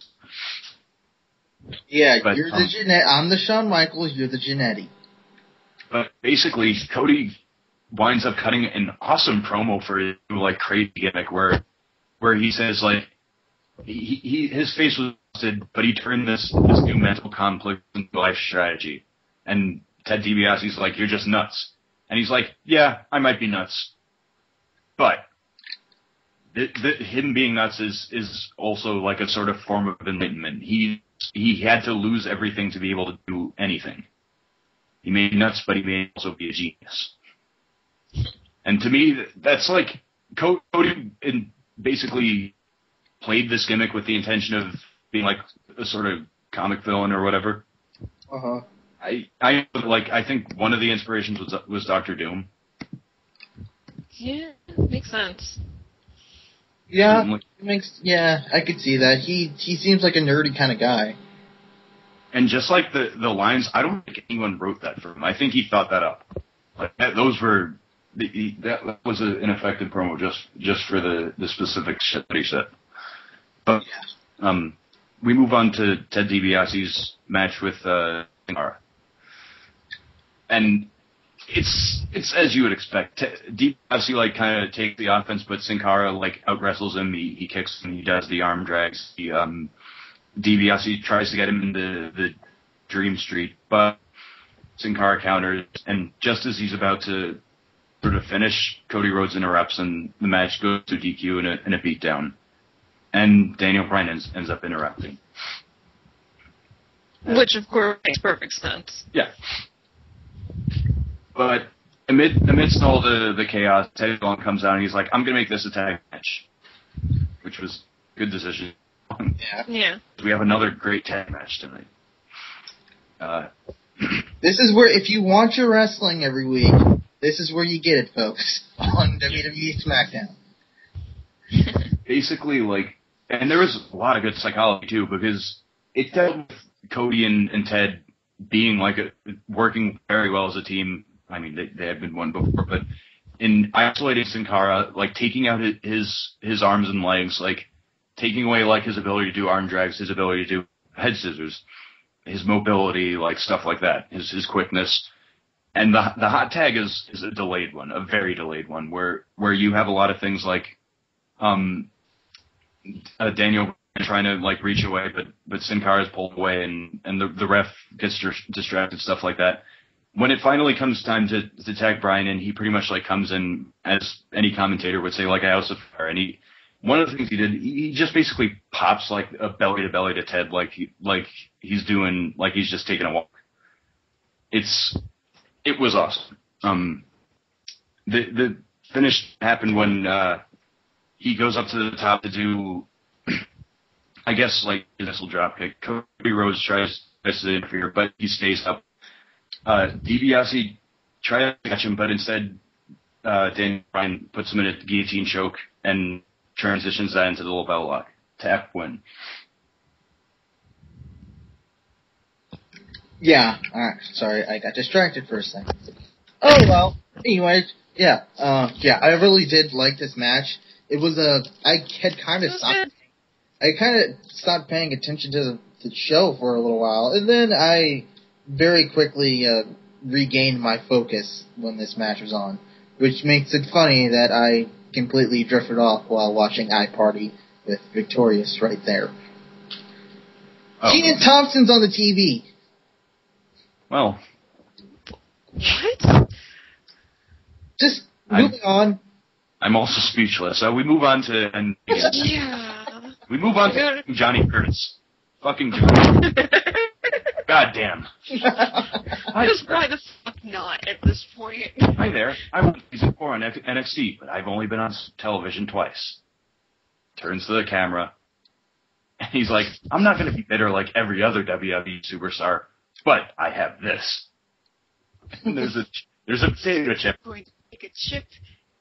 Yeah, but, you're the Janetti. I'm the Shawn Michaels. You're the Janetti. But basically, Cody winds up cutting an awesome promo for his like crazy gimmick where he says like his face was busted, but he turned this new mental conflict into life strategy. And Ted DiBiase's like, "You're just nuts." And he's like, "Yeah, I might be nuts, but him being nuts is also like a sort of form of enlightenment. He had to lose everything to be able to do anything. He may be nuts, but he may also be a genius." And to me, that's like Cody basically played this gimmick with the intention of being like a sort of comic villain or whatever. Uh-huh. I think one of the inspirations was Dr. Doom. Yeah, makes sense. Yeah, I could see that. He seems like a nerdy kind of guy. And just like the lines, I don't think anyone wrote that for him. I think he thought that up. Like that was an effective promo just for the specific shit that he said. But we move on to Ted DiBiase's match with Sin Cara. And it's as you would expect. DiBiase like kind of takes the offense, but Sin Cara like out wrestles him. He kicks him. He does the arm drags. DiBiase tries to get him into the Dream Street, but Sin Cara counters. And just as he's about to sort of finish, Cody Rhodes interrupts, and the match goes to DQ and a beatdown. And Daniel Bryan ends up interrupting. Which, of course, makes perfect sense. Yeah. But amidst all the chaos, Teddy Long comes out and he's like, "I'm going to make this a tag match," which was a good decision. Yeah. We have another great tag match tonight. This is where, if you want your wrestling every week, this is where you get it, folks, on WWE SmackDown. Basically, like, and there was a lot of good psychology, too, because it dealt with Cody and Ted being, like, working very well as a team. I mean, they had been one before, but in isolating Sin Cara, like, taking out his arms and legs, like, taking away, like, his ability to do arm drags, his ability to do head scissors, his mobility, like, stuff like that, his quickness. And the hot tag is a delayed one, a very delayed one, where you have a lot of things like Daniel trying to like reach away, but Sin Cara is pulled away, and the ref gets distracted, stuff like that. When it finally comes time to tag Bryan in, he pretty much like comes in, as any commentator would say, like a house of fire. And one of the things he did, he just basically pops like a belly to belly to Ted, like he's doing, like he's just taking a walk. It was awesome. The finish happened when he goes up to the top to do, I guess, like a missile dropkick. Cody Rhodes tries to interfere, but he stays up. DiBiase tried to catch him, but instead Daniel Bryan puts him in a guillotine choke and transitions that into the lapel lock. Tap win. Yeah, alright, sorry, I got distracted for a second. Oh well, anyways, yeah, I really did like this match. It was I had kind of stopped paying attention to the show for a little while, and then I very quickly regained my focus when this match was on, which makes it funny that I completely drifted off while watching iParty with Victorious right there. Oh. Kenan Thompson's on the TV. Well. What? Just moving on. I'm also speechless. So we move on to... Yeah. We move on to Johnny Curtis. Fucking God damn. Just why the fuck not at this point? Hi there. I won season 4 on NXT, but I've only been on television twice. Turns to the camera, and he's like, I'm not going to be bitter like every other WWE superstar, but I have this. And there's a potato chip. I'm going to take a chip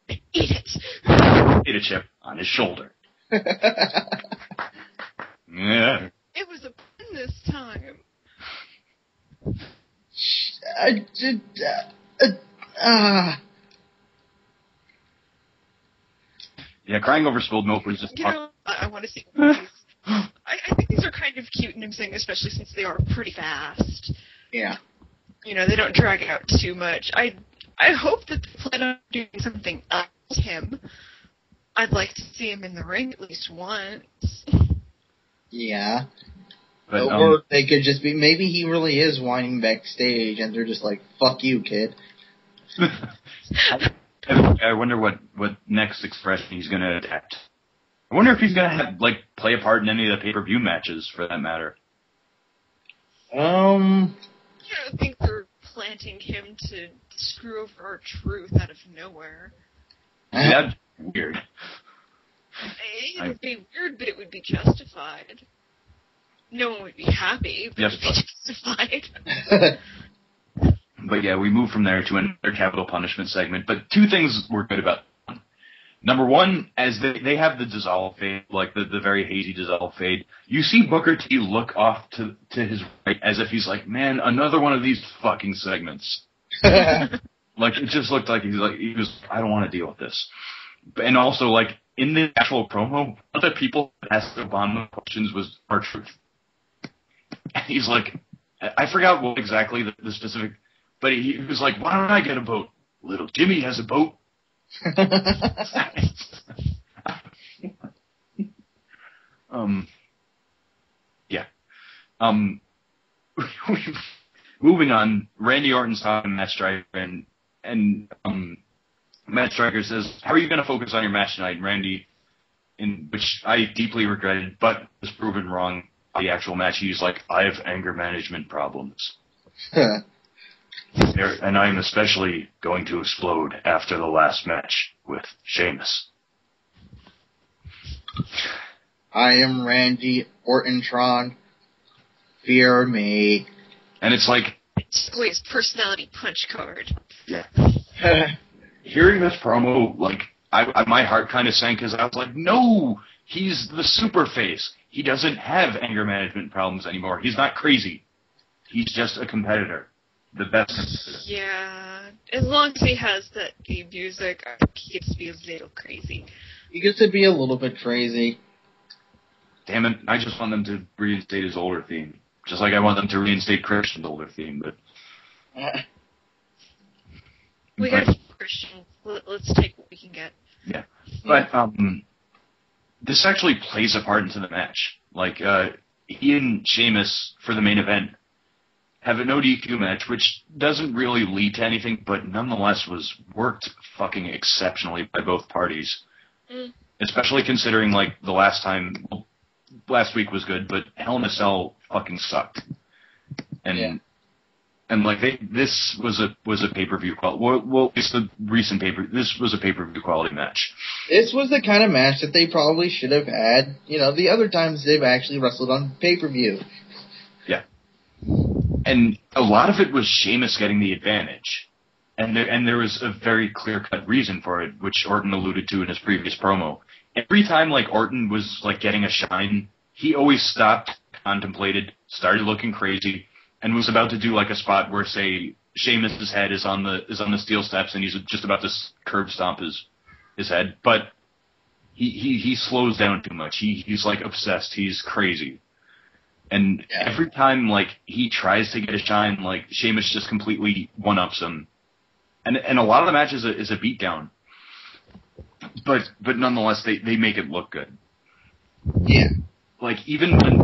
and eat it. Potato chip on his shoulder. Yeah. It was a pun this time. Yeah, crying over spilled milk was just... You know, I want to see movies. I think these are kind of cute and amusing, especially since they are pretty fast. Yeah. You know, they don't drag out too much. I hope that they plan on doing something else with him. I'd like to see him in the ring at least once. Yeah. But, or they could just be, maybe he really is whining backstage and they're just like, fuck you, kid. I wonder what next expression he's going to adapt. I wonder if he's going to play a part in any of the pay-per-view matches, for that matter. I don't think they're planting him to screw over our truth out of nowhere. That's weird. It would be weird, but it would be justified. No one would be happy, but it would be justified. But yeah, we move from there to another capital punishment segment. But two things were good about it. Number one, as they have the dissolve fade, like the very hazy dissolve fade, you see Booker T look off to his right as if he's like, man, another one of these fucking segments. Like, it just looked like he was, I don't want to deal with this. And also, like, in the actual promo, one of the people that asked Obama questions was R-Truth. And he's like, I forgot what exactly the specific, but he was like, why don't I get a boat? Little Jimmy has a boat. Yeah. Moving on, Randy Orton's talking to Matt Striker, and Matt Striker says, how are you going to focus on your match tonight, Randy? Which I deeply regretted, but was proven wrong. The actual match, he's like, I have anger management problems. And I'm especially going to explode after the last match with Sheamus. I am Randy Orton-tron. Fear me. And it's like... Basically his personality punch card. Yeah. Hearing this promo, like, my heart kind of sank because I was like, no, he's the super face. He doesn't have anger management problems anymore. He's not crazy. He's just a competitor. The best. Yeah. As long as he has that theme music, I think he gets to be a little crazy. He gets to be a little bit crazy. Damn it, I just want them to reinstate his older theme. Just like I want them to reinstate Christian's older theme, but... We got Christian. Let's take what we can get. Yeah. But, this actually plays a part into the match. Like, he and Sheamus, for the main event, have an ODQ match, which doesn't really lead to anything, but nonetheless was worked fucking exceptionally by both parties. Especially considering, like, the last week was good, but Hell in a Cell fucking sucked. And like, this was a pay-per-view quality. Well, it's the recent this was a pay-per-view quality match. This was the kind of match that they probably should have had, the other times they've actually wrestled on pay-per-view. Yeah. And a lot of it was Sheamus getting the advantage. And there was a very clear-cut reason for it, which Orton alluded to in his previous promo. Every time, like, Orton was, like, getting a shine, he always stopped, contemplated, started looking crazy, and was about to do, like, a spot where, say, Sheamus' head is on the steel steps and he's just about to curb stomp his head. But he slows down too much. He's, like, obsessed. He's crazy. And every time, like, he tries to get a shine, like, Sheamus just completely one-ups him. And a lot of the matches is a beatdown. But nonetheless, they make it look good. Yeah. Like, even when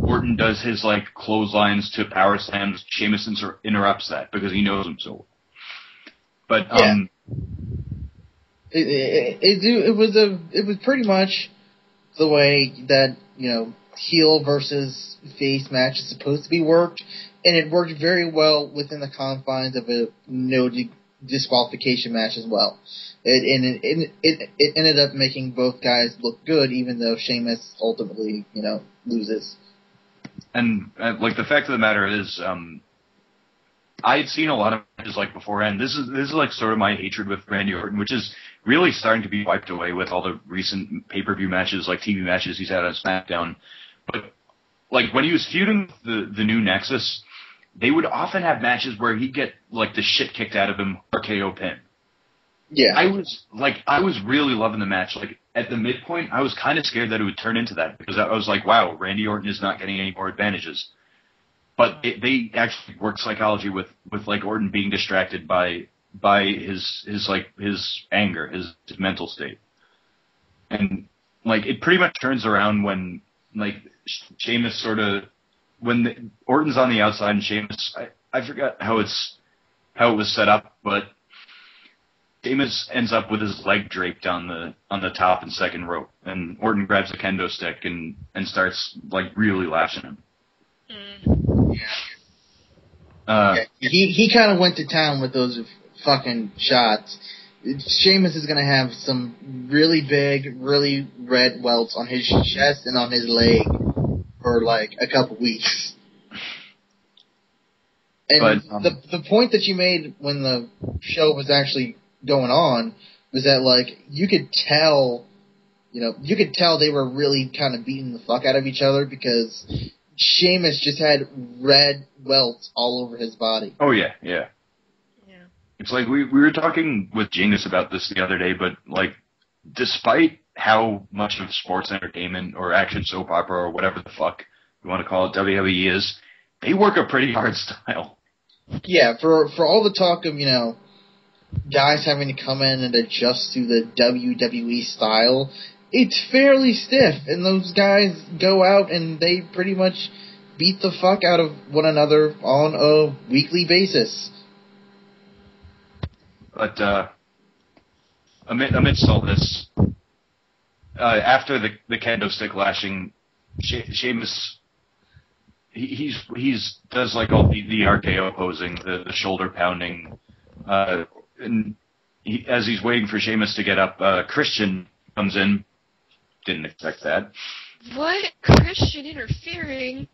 Orton does his, like, clotheslines to power slams, Sheamus interrupts that because he knows him so well. But, It was pretty much the way that, heel versus face match is supposed to be worked, and it worked very well within the confines of a no disqualification match as well. It ended up making both guys look good, even though Sheamus ultimately, loses. And the fact of the matter is, I had seen a lot of matches beforehand. This is sort of my hatred with Randy Orton, which is really starting to be wiped away with all the recent pay-per-view matches, TV matches he's had on SmackDown. But when he was feuding with the new Nexus, they would often have matches where he'd get the shit kicked out of him, RKO pin. Yeah. I was really loving the match. At the midpoint, I was kind of scared that it would turn into that, because I was like, wow, Randy Orton is not getting any more advantages. But they actually work psychology with Orton being distracted by his anger, his mental state. And it pretty much turns around when Sheamus when Orton's on the outside and Sheamus, I forgot how it was set up, but Sheamus ends up with his leg draped on the top and second rope, and Orton grabs a kendo stick and starts really lashing him. Yeah. He kind of went to town with those fucking shots. Sheamus is going to have some really big, really red welts on his chest and on his leg for a couple weeks. And the point that you made when the show was actually going on was that you could tell they were really kind of beating the fuck out of each other, because Sheamus just had red welts all over his body. Oh, yeah. It's we were talking with Genius about this the other day, but, despite how much of sports entertainment or action soap opera or whatever the fuck you want to call it WWE is, they work a pretty hard style. Yeah, for all the talk of, guys having to come in and adjust to the WWE style, it's fairly stiff, and those guys go out and they pretty much beat the fuck out of one another on a weekly basis. But amidst all this, after the kendo stick lashing, Sheamus he's does all the RKO posing, the shoulder pounding, and as he's waiting for Sheamus to get up, Christian comes in. Didn't expect that. What? Christian interfering?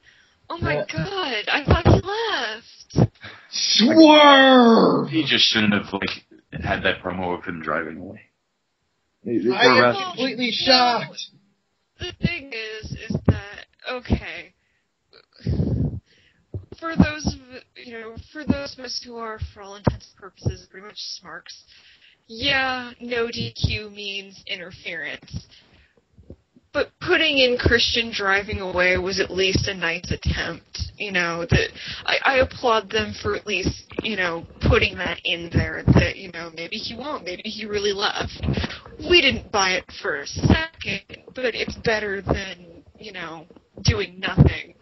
Oh my god, I thought he left. Swerve! He just shouldn't have had that promo of him driving away. I am completely shocked. The thing is that, okay, for those of us who are, for all intents and purposes, pretty much smarks, yeah, no DQ means interference. But putting in Christian driving away was at least a nice attempt. That I applaud them for at least, putting that in there, that, maybe he won't, maybe he really left. We didn't buy it for a second, but it's better than, doing nothing.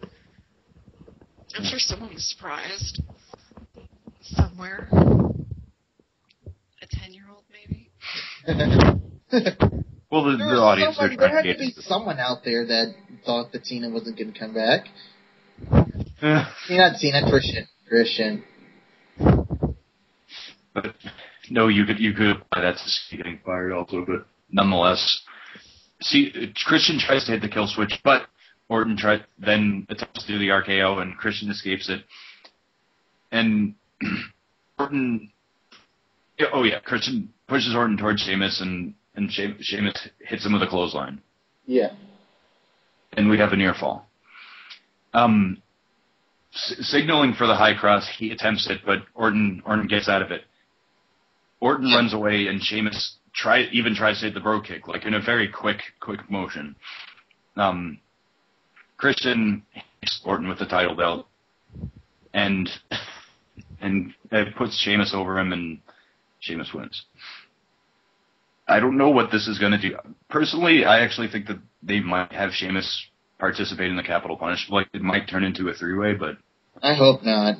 I'm sure someone was surprised. Somewhere. A 10-year-old, maybe? Well, the audience... There had to be someone out there that thought that Cena wasn't going to come back. Not Cena, Christian. But, no, you could apply that to getting fired also, but nonetheless... See, Christian tries to hit the kill switch, but Orton then attempts to do the RKO, and Christian escapes it. And Orton... Christian pushes Orton towards Sheamus, and Sheamus hits him with a clothesline. Yeah. And we have a near fall. Signaling for the high cross, he attempts it, but Orton gets out of it. Orton runs away, and Sheamus tries to hit the bro kick, in a very quick motion. Christian hits Orton with the title belt, and puts Sheamus over him, and Sheamus wins. I don't know what this is going to do. Personally, I actually think that they might have Sheamus participate in the Capital Punish. It might turn into a three-way, but... I hope not.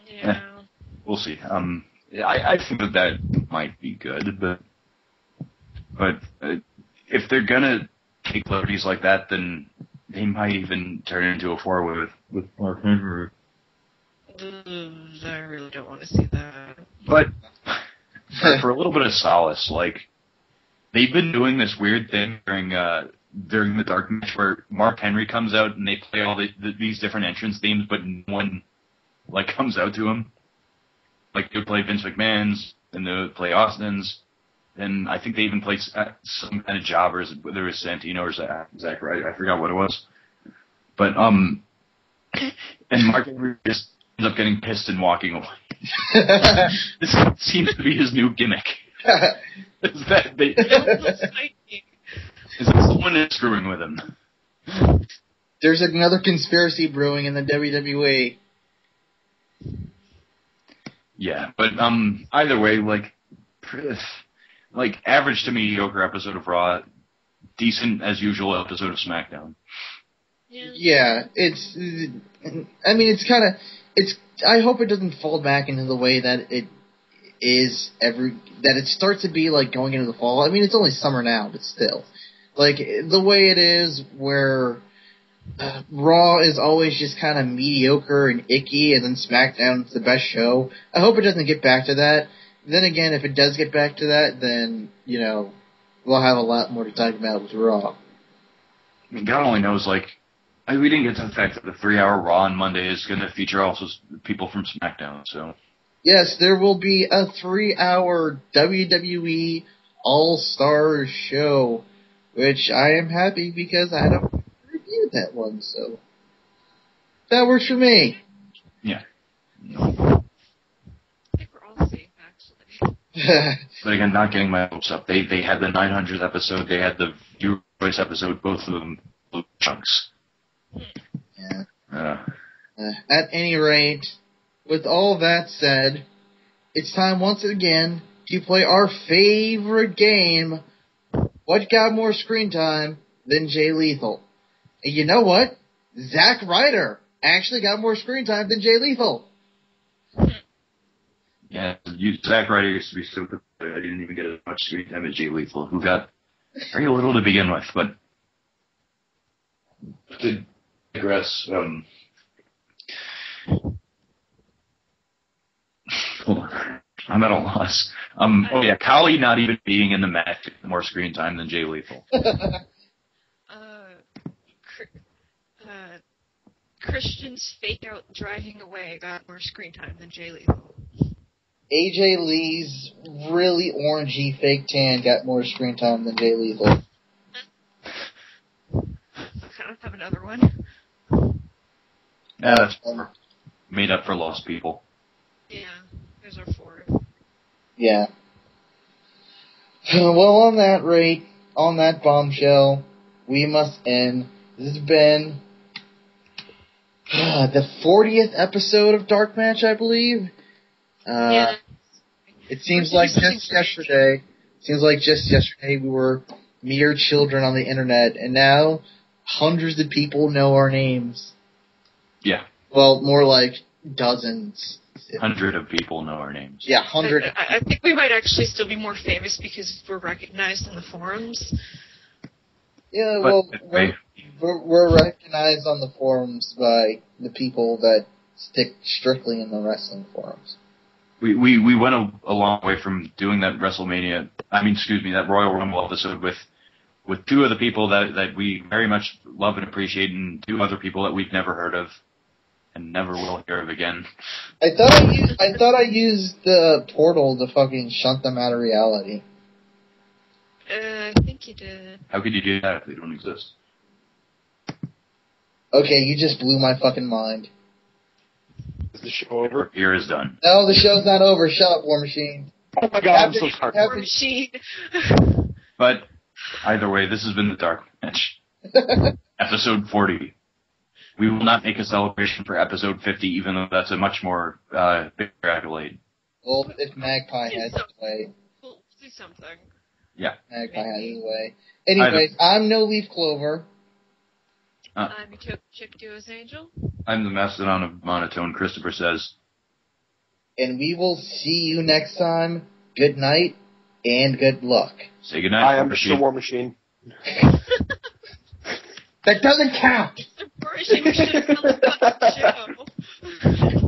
Yeah. We'll see. I think that might be good, but if they're going to take liberties like that, then they might even turn it into a 4-way with Mark Henry. I really don't want to see that. But for a little bit of solace, like, they've been doing this weird thing during the dark match where Mark Henry comes out and they play all these different entrance themes, but no one like comes out to him. Like, they would play Vince McMahon's, and they would play Austin's, and I think they even played some kind of jobbers, whether it was Santino or Zack Ryder. I forgot what it was. But and Mark Henry just ends up getting pissed and walking away. This seems to be his new gimmick. Is that someone is screwing with him? There's another conspiracy brewing in the WWE. Yeah, but either way, like average to mediocre episode of Raw, decent as usual episode of SmackDown. Yeah, it's. I mean, it's kind of. I hope it doesn't fall back into the way that it is that it starts to be like going into the fall. I mean, it's only summer now, but still, like the way it is where Raw is always just kind of mediocre and icky, and then SmackDown's the best show. I hope it doesn't get back to that. Then again, if it does get back to that, then we'll have a lot more to talk about with Raw. I mean, God only knows, like. We didn't get to the fact that the 3-hour Raw on Monday is going to feature also people from SmackDown, so... Yes, there will be a 3-hour WWE All-Star show, which I am happy because I don't review that one, so... That works for me. Yeah. I think we're all safe, actually. But again, not getting my hopes up. They had the 900th episode, they had the Viewer Voice episode, both of them blew chunks. Yeah. At any rate, with all that said, it's time once again to play our favorite game, What Got More Screen Time Than Jay Lethal? And you know what? Zack Ryder actually got more screen time than Jay Lethal. Yeah, Zack Ryder used to be so good. I didn't even get as much screen time as Jay Lethal, who got very little to begin with, but... To digress, hold on. I'm at a loss. Oh yeah, Kali not even being in the match more screen time than Jay Lethal. Christian's fake out driving away got more screen time than Jay Lethal. A.J. Lee's really orangey fake tan got more screen time than Jay Lethal. I have another one. Yeah, that's made up for lost people. Yeah, there's our 4. Yeah. Well, on that rate, on that bombshell, we must end. This has been the 40th episode of DarkMatch, I believe. Yeah. It seems like just yesterday. We were mere children on the internet, and now hundreds of people know our names. Yeah. Well, more like dozens. 100 of people know our names. Yeah, 100. I think we might actually still be more famous because we're recognized in the forums. Yeah, well, we're recognized on the forums by the people that stick strictly in the wrestling forums. We went a long way from doing that that Royal Rumble episode with 2 of the people that we very much love and appreciate, and 2 other people that we've never heard of and never will hear of again. I thought I used the portal to fucking shunt them out of reality. I think you did. How could you do that if they don't exist? Okay, you just blew my fucking mind. Is the show over? Here is done. No, the show's not over. Shut up, War Machine. Oh my god, I'm so sorry. War Machine. But either way, this has been the Dark Match. Episode 40. We will not make a celebration for episode 50, even though that's a much more bigger accolade. Well, if Magpie has his way. We'll do something. Yeah. Magpie has his way. Anyways, I'm No Leaf Clover. I'm your Chick Duo's Angel. I'm the Mastodon of Monotone, Christopher says. And we will see you next time. Good night, and good luck. Say goodnight. I am Mr. War Machine. That doesn't count! Mr. Pershing should have cut the show.